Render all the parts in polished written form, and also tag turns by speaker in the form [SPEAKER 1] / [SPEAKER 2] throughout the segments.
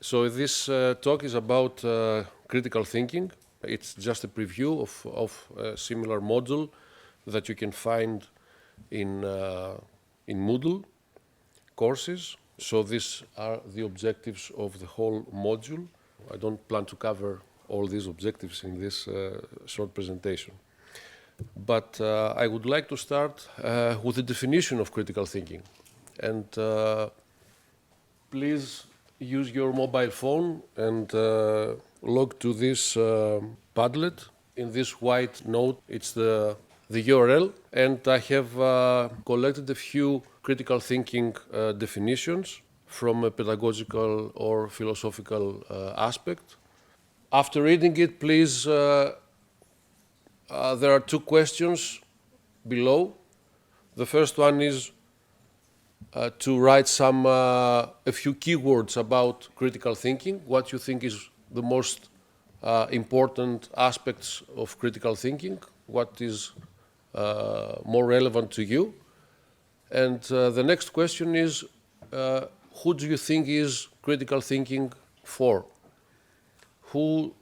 [SPEAKER 1] So this talk is about critical thinking. It's just a preview of a similar module that you can find in Moodle courses. So these are the objectives of the whole module. I don't plan to cover all these objectives in this short presentation. But I would like to start with the definition of critical thinking. And please use your mobile phone and log to this Padlet. In this white note, it's the URL. And I have collected a few critical thinking definitions from a pedagogical or philosophical aspect. After reading it, please, there are two questions below. The first one is to write a few keywords about critical thinking, what you think is the most important aspects of critical thinking, what is more relevant to you. And the next question is, who do you think is critical thinking for? Who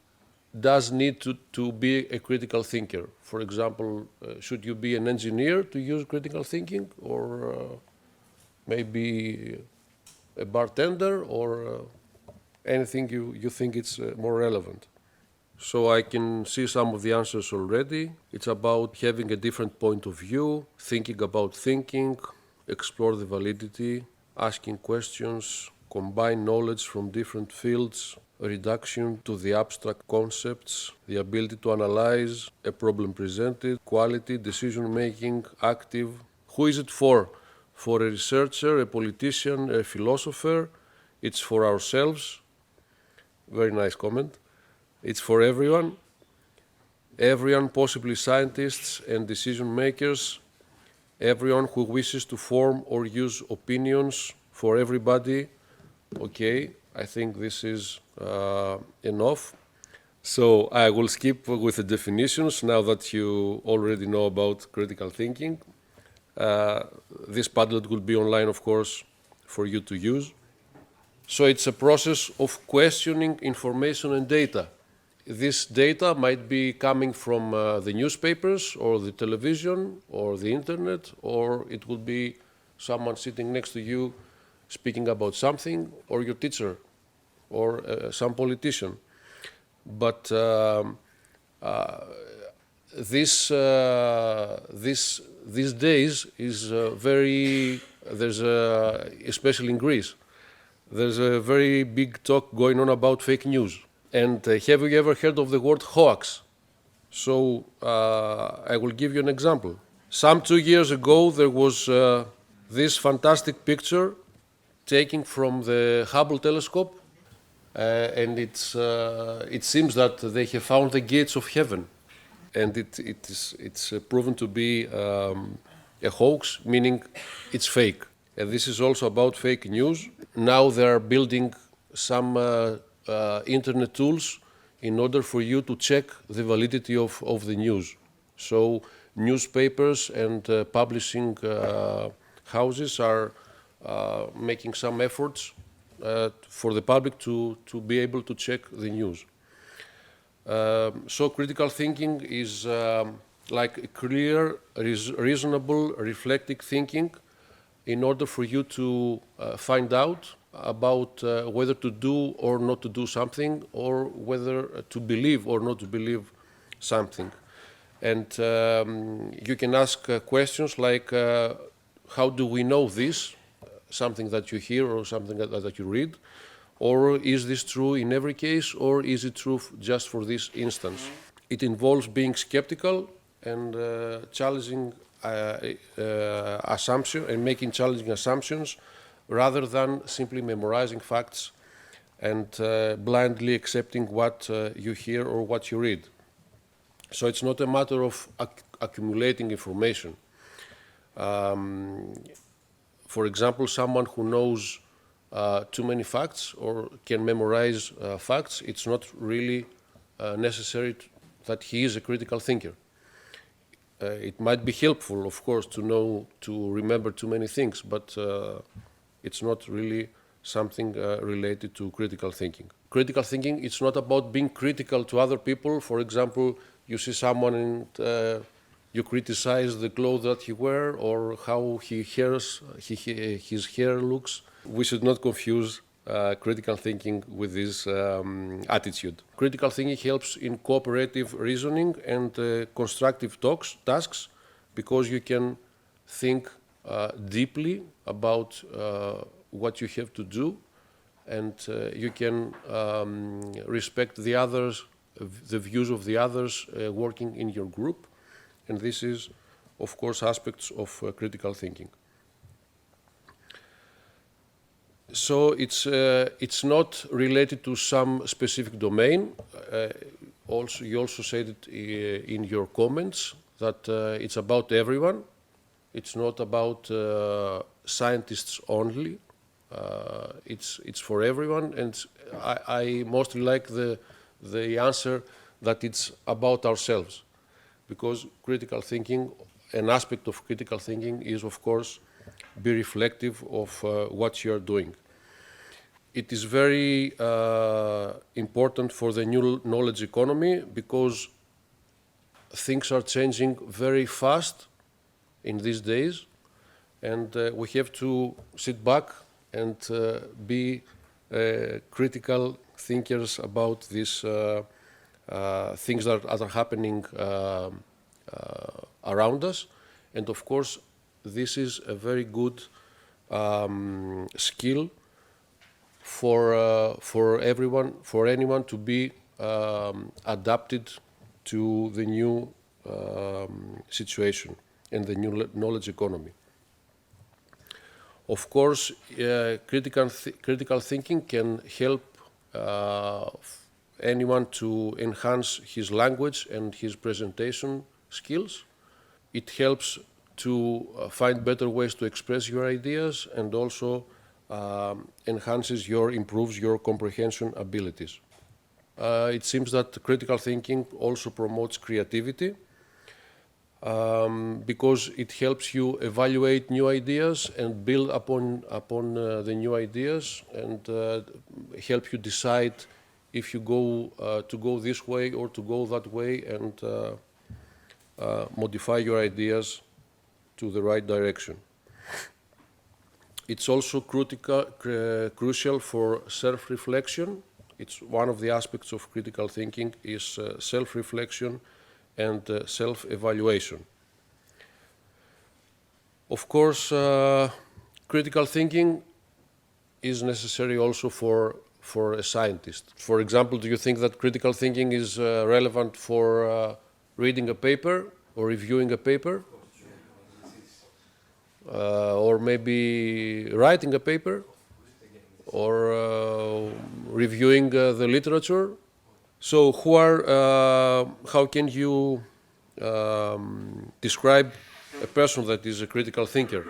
[SPEAKER 1] does need to be a critical thinker? For example, should you be an engineer to use critical thinking, or maybe a bartender, or anything you think it's more relevant? So I can see some of the answers already. It's about having a different point of view, thinking about thinking, explore the validity, asking questions, combine knowledge from different fields, reduction to the abstract concepts, the ability to analyze a problem presented, quality, decision making, active. Who is it for? For a researcher, a politician, a philosopher. It's for ourselves. Very nice comment. It's for everyone. Everyone, possibly scientists and decision makers. Everyone who wishes to form or use opinions. For everybody. Okay, I think this is enough. So I will skip with the definitions now that you already know about critical thinking. This Padlet will be online, of course, for you to use. So it's a process of questioning information and data. This data might be coming from the newspapers or the television or the internet, or it will be someone sitting next to you speaking about something, or your teacher, or some politician. But these days is especially in Greece, there's a very big talk going on about fake news. And have you ever heard of the word hoax? So I will give you an example. Some 2 years ago, there was this fantastic picture taken from the Hubble telescope, and it seems that they have found the gates of heaven. And it's proven to be a hoax, meaning it's fake. And this is also about fake news. Now they are building some internet tools in order for you to check the validity of the news. So newspapers and publishing houses are making some efforts for the public to be able to check the news. So critical thinking is like a clear, reasonable, reflective thinking in order for you to find out about whether to do or not to do something, or whether to believe or not to believe something. And you can ask questions like, how do we know this? Something that you hear or something that you read? Or is this true in every case, or is it true just for this instance? It involves being skeptical and challenging assumptions and making challenging assumptions, rather than simply memorizing facts and blindly accepting what you hear or what you read. So it's not a matter of accumulating information. For example, someone who knows too many facts or can memorize facts, it's not really necessary that he is a critical thinker. It might be helpful, of course, to remember too many things, but it's not really something related to critical thinking. Critical thinking, it's not about being critical to other people. For example, you see someone and you criticize the clothes that he wears or how his hair looks. We should not confuse critical thinking with this attitude. Critical thinking helps in cooperative reasoning and constructive tasks, because you can think deeply about what you have to do, and you can respect the others, the views of the others working in your group. And this is, of course, aspects of critical thinking. So it's not related to some specific domain. You also said it in your comments that it's about everyone. It's not about scientists only. It's for everyone, and I mostly like the answer that it's about ourselves, because critical thinking, an aspect of critical thinking is, of course, be reflective of what you are doing. It is very important for the new knowledge economy, because things are changing very fast in these days, and we have to sit back and be critical thinkers about these things that are happening around us. And of course, this is a very good skill for everyone, for anyone to be adapted to the new situation and the new knowledge economy. Of course, critical thinking can help anyone to enhance his language and his presentation skills. It helps to find better ways to express your ideas, and also improves your comprehension abilities. It seems that critical thinking also promotes creativity, because it helps you evaluate new ideas and build upon the new ideas, and help you decide if you to go this way or to go that way, and modify your ideas to the right direction. It's also crucial for self-reflection. It's one of the aspects of critical thinking is self-reflection and self-evaluation. Of course, critical thinking is necessary also for a scientist. For example, do you think that critical thinking is relevant for reading a paper or reviewing a paper? Or maybe writing a paper, or reviewing the literature? So how can you describe a person that is a critical thinker?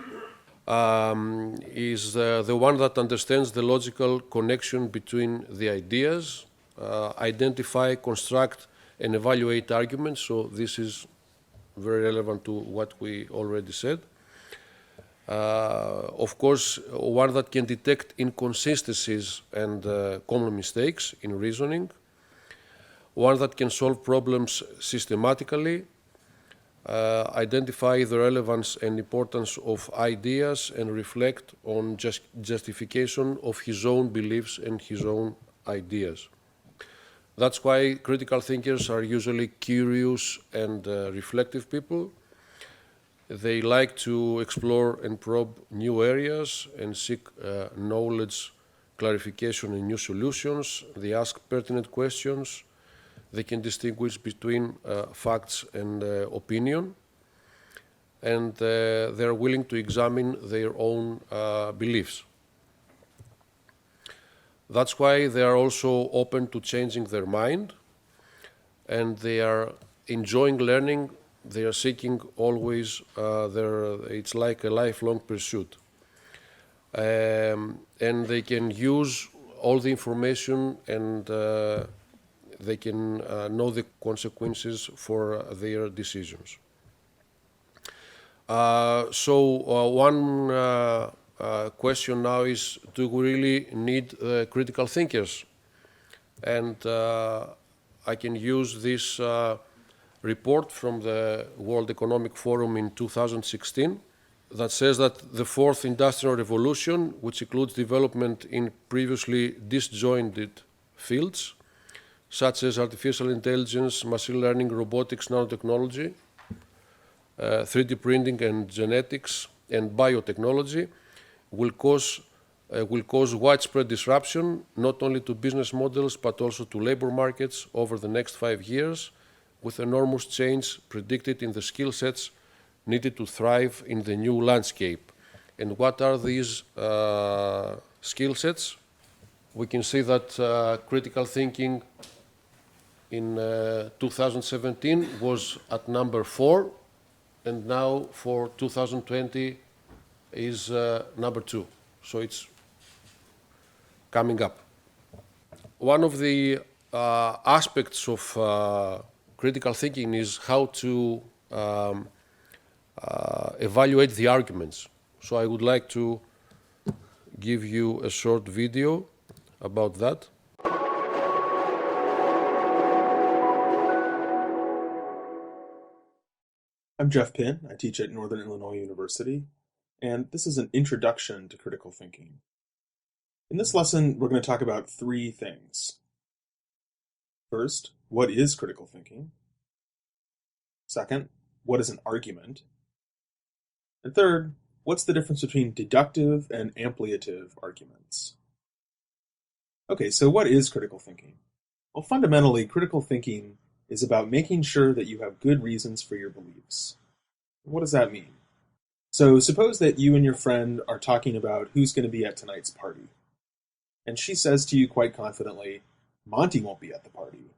[SPEAKER 1] Is the one that understands the logical connection between the ideas, identify, construct, and evaluate arguments. So this is very relevant to what we already said. Of course, one that can detect inconsistencies and common mistakes in reasoning. One that can solve problems systematically, identify the relevance and importance of ideas, and reflect on justification of his own beliefs and his own ideas. That's why critical thinkers are usually curious and reflective people. They like to explore and probe new areas and seek knowledge, clarification, and new solutions. They ask pertinent questions. They can distinguish between facts and opinion. And they're willing to examine their own beliefs. That's why they are also open to changing their mind, and they are enjoying learning. They are seeking always, it's like a lifelong pursuit. And they can use all the information, and they can know the consequences for their decisions. So one question now is, do we really need critical thinkers? And I can use this report from the World Economic Forum in 2016 that says that the fourth industrial revolution, which includes development in previously disjointed fields, such as artificial intelligence, machine learning, robotics, nanotechnology, 3D printing and genetics, and biotechnology, will cause widespread disruption, not only to business models, but also to labor markets over the next 5 years, with enormous change predicted in the skill sets needed to thrive in the new landscape. And what are these skill sets? We can see that critical thinking in 2017 was at number 4, and now for 2020 is number 2. So it's coming up. One of the aspects of critical thinking is how to evaluate the arguments. So I would like to give you a short video about that.
[SPEAKER 2] I'm Jeff Pinn. I teach at Northern Illinois University, and this is an introduction to critical thinking. In this lesson, we're going to talk about 3 things. First, what is critical thinking? Second, what is an argument? And third, what's the difference between deductive and ampliative arguments? Okay, so what is critical thinking? Well, fundamentally, critical thinking is about making sure that you have good reasons for your beliefs. What does that mean? So suppose that you and your friend are talking about who's going to be at tonight's party. And she says to you quite confidently, Monty won't be at the party.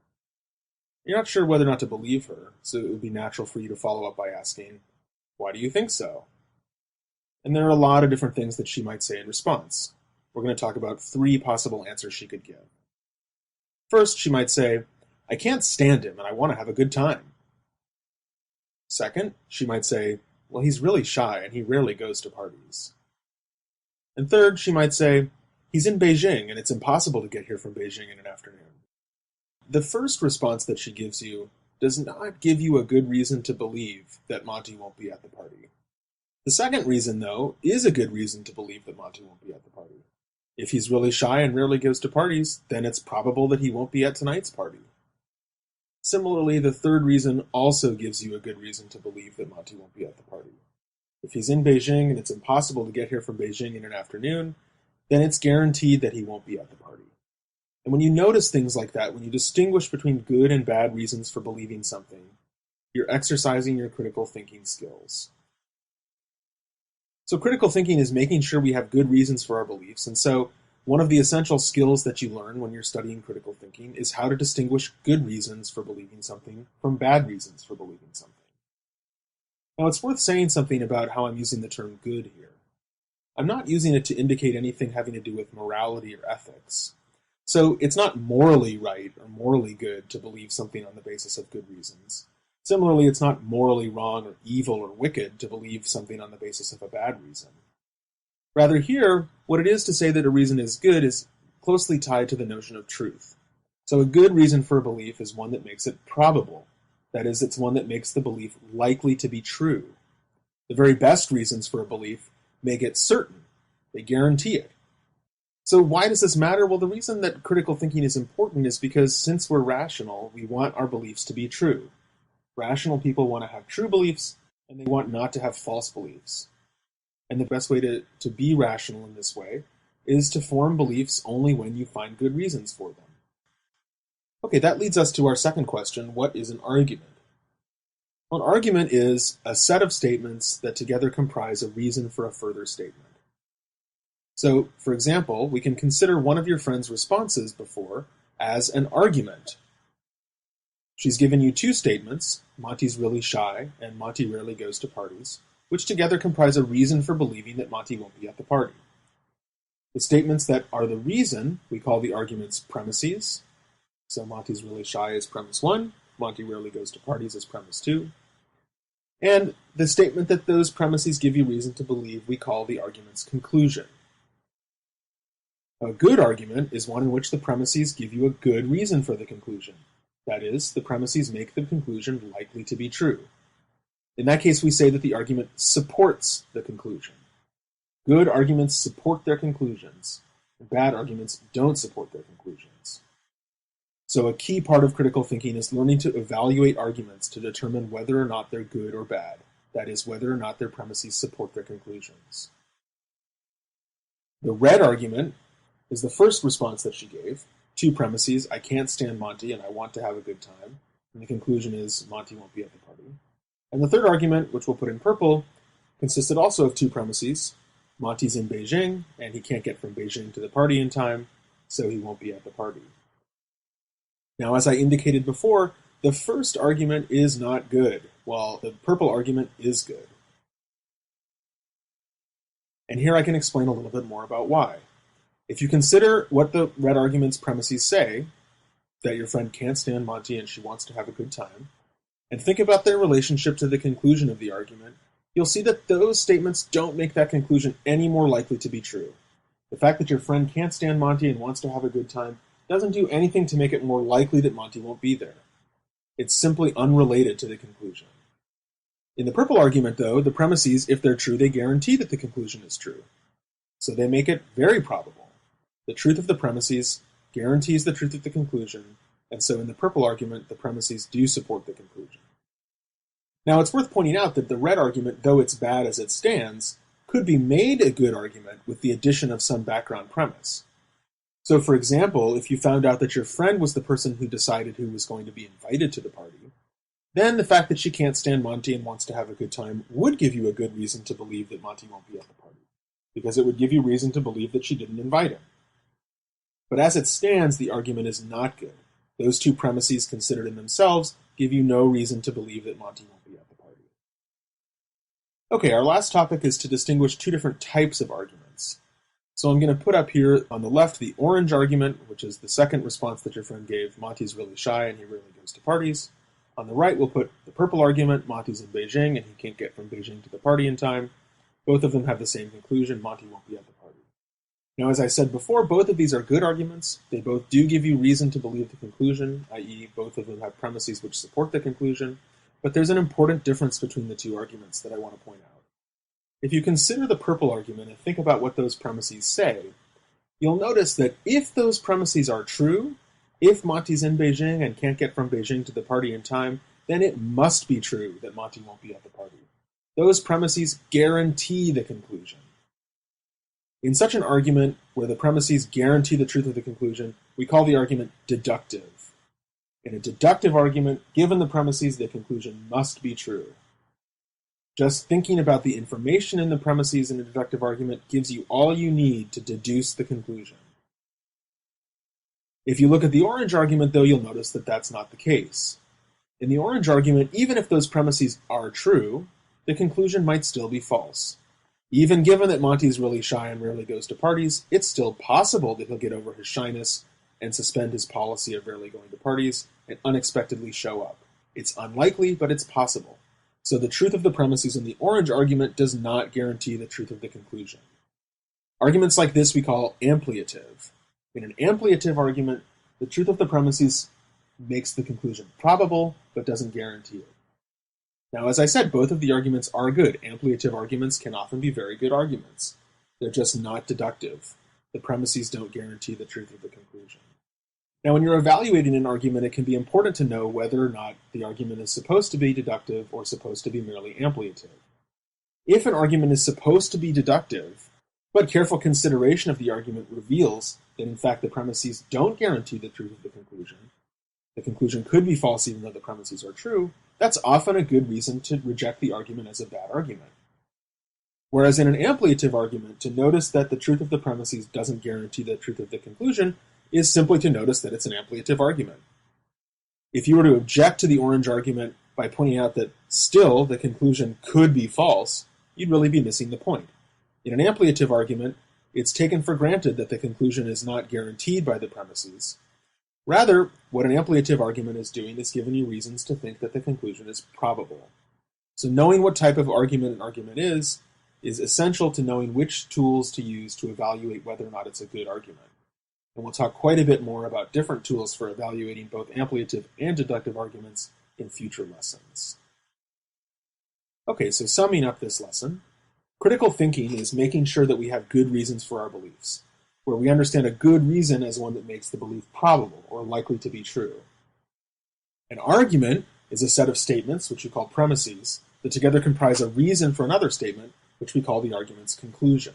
[SPEAKER 2] You're not sure whether or not to believe her, so it would be natural for you to follow up by asking, why do you think so? And there are a lot of different things that she might say in response. We're going to talk about 3 possible answers she could give. First, she might say, I can't stand him and I want to have a good time. Second, she might say, well, he's really shy and he rarely goes to parties. And third, she might say, he's in Beijing and it's impossible to get here from Beijing in an afternoon. The first response that she gives you does not give you a good reason to believe that Monty won't be at the party. The second reason, though, is a good reason to believe that Monty won't be at the party. If he's really shy and rarely goes to parties, then it's probable that he won't be at tonight's party. Similarly, the third reason also gives you a good reason to believe that Monty won't be at the party. If he's in Beijing and it's impossible to get here from Beijing in an afternoon, then it's guaranteed that he won't be at the party. And when you notice things like that, when you distinguish between good and bad reasons for believing something, you're exercising your critical thinking skills. So critical thinking is making sure we have good reasons for our beliefs, and so one of the essential skills that you learn when you're studying critical thinking is how to distinguish good reasons for believing something from bad reasons for believing something. Now, it's worth saying something about how I'm using the term good here. I'm not using it to indicate anything having to do with morality or ethics. So it's not morally right or morally good to believe something on the basis of good reasons. Similarly, it's not morally wrong or evil or wicked to believe something on the basis of a bad reason. Rather here, what it is to say that a reason is good is closely tied to the notion of truth. So a good reason for a belief is one that makes it probable. That is, it's one that makes the belief likely to be true. The very best reasons for a belief make it certain. They guarantee it. So why does this matter? Well, the reason that critical thinking is important is because since we're rational, we want our beliefs to be true. Rational people want to have true beliefs, and they want not to have false beliefs. And the best way to be rational in this way is to form beliefs only when you find good reasons for them. Okay, that leads us to our second question, what is an argument? Well, an argument is a set of statements that together comprise a reason for a further statement. So, for example, we can consider one of your friend's responses before as an argument. She's given you 2 statements, Monty's really shy and Monty rarely goes to parties, which together comprise a reason for believing that Monty won't be at the party. The statements that are the reason we call the argument's premises. So Monty's really shy is premise 1, Monty rarely goes to parties is premise 2. and the statement that those premises give you reason to believe we call the argument's conclusion. A good argument is one in which the premises give you a good reason for the conclusion. That is, the premises make the conclusion likely to be true. In that case, we say that the argument supports the conclusion. Good arguments support their conclusions, and bad arguments don't support their conclusions. So a key part of critical thinking is learning to evaluate arguments to determine whether or not they're good or bad. That is, whether or not their premises support their conclusions. The red argument is the first response that she gave. Two premises: I can't stand Monty and I want to have a good time. And the conclusion is Monty won't be at the party. And the third argument, which we'll put in purple, consisted also of two premises. Monty's in Beijing and he can't get from Beijing to the party in time, so he won't be at the party. Now, as I indicated before, the first argument is not good, while the purple argument is good. And here I can explain a little bit more about why. If you consider what the red argument's premises say, that your friend can't stand Monty and she wants to have a good time, and think about their relationship to the conclusion of the argument, you'll see that those statements don't make that conclusion any more likely to be true. The fact that your friend can't stand Monty and wants to have a good time doesn't do anything to make it more likely that Monty won't be there. It's simply unrelated to the conclusion. In the purple argument, though, the premises, if they're true, they guarantee that the conclusion is true. So they make it very probable. The truth of the premises guarantees the truth of the conclusion, and so in the purple argument, the premises do support the conclusion. Now, it's worth pointing out that the red argument, though it's bad as it stands, could be made a good argument with the addition of some background premise. So, for example, if you found out that your friend was the person who decided who was going to be invited to the party, then the fact that she can't stand Monty and wants to have a good time would give you a good reason to believe that Monty won't be at the party, because it would give you reason to believe that she didn't invite him. But as it stands, the argument is not good. Those two premises considered in themselves give you no reason to believe that Monty won't be at the party. Okay, our last topic is to distinguish two different types of arguments. So I'm going to put up here on the left the orange argument, which is the second response that your friend gave: Monty's really shy and he rarely goes to parties. On the right, we'll put the purple argument: Monty's in Beijing and he can't get from Beijing to the party in time. Both of them have the same conclusion: Monty won't be at the party. Now, as I said before, both of these are good arguments. They both do give you reason to believe the conclusion, i.e. both of them have premises which support the conclusion, but there's an important difference between the two arguments that I want to point out. If you consider the purple argument and think about what those premises say, you'll notice that if those premises are true, if Monty's in Beijing and can't get from Beijing to the party in time, then it must be true that Monty won't be at the party. Those premises guarantee the conclusion. In such an argument, where the premises guarantee the truth of the conclusion, we call the argument deductive. In a deductive argument, given the premises, the conclusion must be true. Just thinking about the information in the premises in a deductive argument gives you all you need to deduce the conclusion. If you look at the orange argument, though, you'll notice that that's not the case. In the orange argument, even if those premises are true, the conclusion might still be false. Even given that Monty's really shy and rarely goes to parties, it's still possible that he'll get over his shyness and suspend his policy of rarely going to parties and unexpectedly show up. It's unlikely, but it's possible. So the truth of the premises in the orange argument does not guarantee the truth of the conclusion. Arguments like this we call ampliative. In an ampliative argument, the truth of the premises makes the conclusion probable, but doesn't guarantee it. Now, as I said, both of the arguments are good. Ampliative arguments can often be very good arguments. They're just not deductive. The premises don't guarantee the truth of the conclusion. Now, when you're evaluating an argument, it can be important to know whether or not the argument is supposed to be deductive or supposed to be merely ampliative. If an argument is supposed to be deductive, but careful consideration of the argument reveals that in fact the premises don't guarantee the truth of the conclusion could be false even though the premises are true, that's often a good reason to reject the argument as a bad argument. Whereas in an ampliative argument, to notice that the truth of the premises doesn't guarantee the truth of the conclusion is simply to notice that it's an ampliative argument. If you were to object to the orange argument by pointing out that still the conclusion could be false, you'd really be missing the point. In an ampliative argument, it's taken for granted that the conclusion is not guaranteed by the premises. Rather, what an ampliative argument is doing is giving you reasons to think that the conclusion is probable. So knowing what type of argument an argument is essential to knowing which tools to use to evaluate whether or not it's a good argument. And we'll talk quite a bit more about different tools for evaluating both ampliative and deductive arguments in future lessons. Okay, so summing up this lesson, critical thinking is making sure that we have good reasons for our beliefs, where we understand a good reason as one that makes the belief probable or likely to be true. An argument is a set of statements, which we call premises, that together comprise a reason for another statement, which we call the argument's conclusion.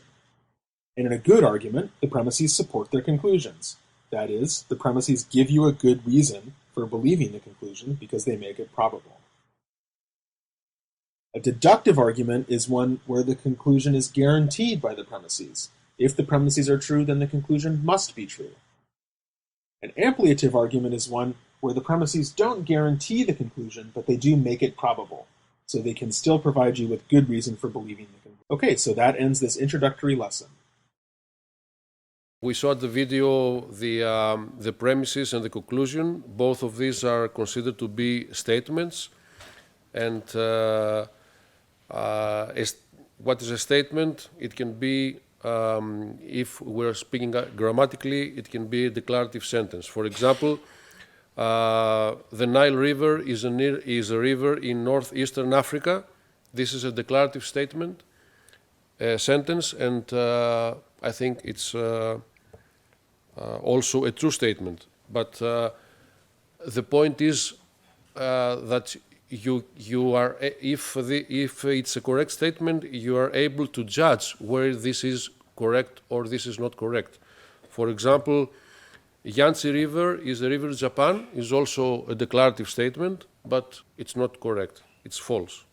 [SPEAKER 2] And in a good argument, the premises support their conclusions. That is, the premises give you a good reason for believing the conclusion because they make it probable. A deductive argument is one where the conclusion is guaranteed by the premises. If the premises are true, then the conclusion must be true. An ampliative argument is one where the premises don't guarantee the conclusion, but they do make it probable. So they can still provide you with good reason for believing the conclusion. Okay, so that ends this introductory lesson.
[SPEAKER 1] We saw at the video the premises and the conclusion. Both of these are considered to be statements. And what is a statement? It can be, if we're speaking grammatically, it can be a declarative sentence. For example, the Nile River is a river in northeastern Africa. This is a declarative statement, a sentence, and I think it's also a true statement. But the point is that you are, if it's a correct statement, you are able to judge where this is correct or this is not correct. For example, Yangtze River is a river in Japan, is also a declarative statement, but it's not correct. It's false,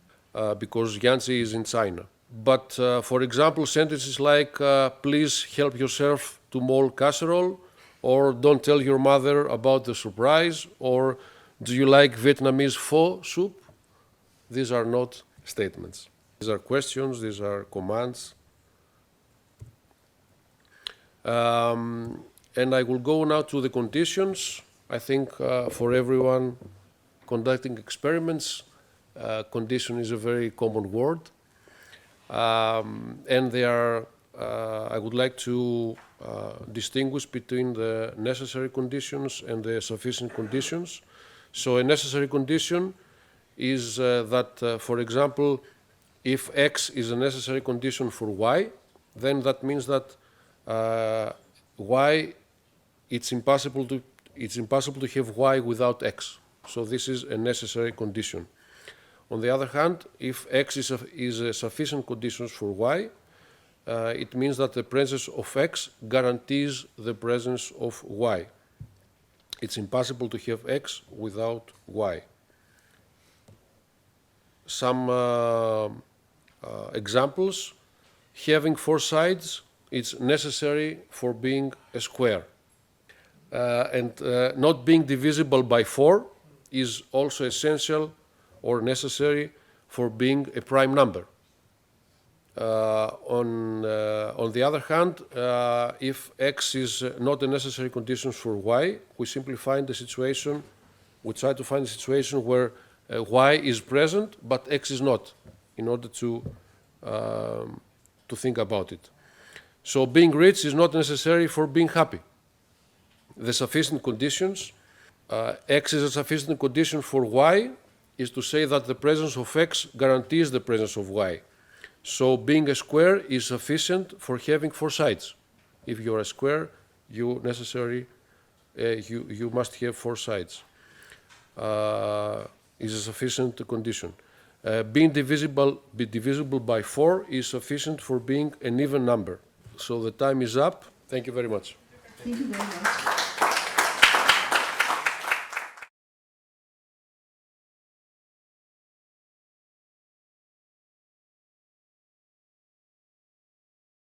[SPEAKER 1] because Yangtze is in China. But, for example, sentences like, please help yourself to mole casserole, or don't tell your mother about the surprise, or do you like Vietnamese pho soup? These are not statements. These are questions, these are commands. And I will go now to the conditions. I think for everyone conducting experiments, condition is a very common word. And they are, I would like to distinguish between the necessary conditions and the sufficient conditions. So a necessary condition is that, for example, if X is a necessary condition for Y, then that means that Y, it's impossible to have Y without X. So this is a necessary condition. On the other hand, if X is a sufficient condition for Y, it means that the presence of X guarantees the presence of Y. It's impossible to have X without Y. Some examples: having 4 sides is necessary for being a square. And not being divisible by 4 is also essential or necessary for being a prime number. On the other hand, if X is not a necessary condition for Y, we simply find the situation, we try to find a situation where Y is present but X is not, in order to think about it. So being rich is not necessary for being happy. The sufficient conditions, X is a sufficient condition for Y, is to say that the presence of X guarantees the presence of Y. So being a square is sufficient for having 4 sides. If you are a square, you must have 4 sides. Is a sufficient condition. Being divisible by 4 is sufficient for being an even number. So the time is up. Thank you very much.
[SPEAKER 3] Thank you very much.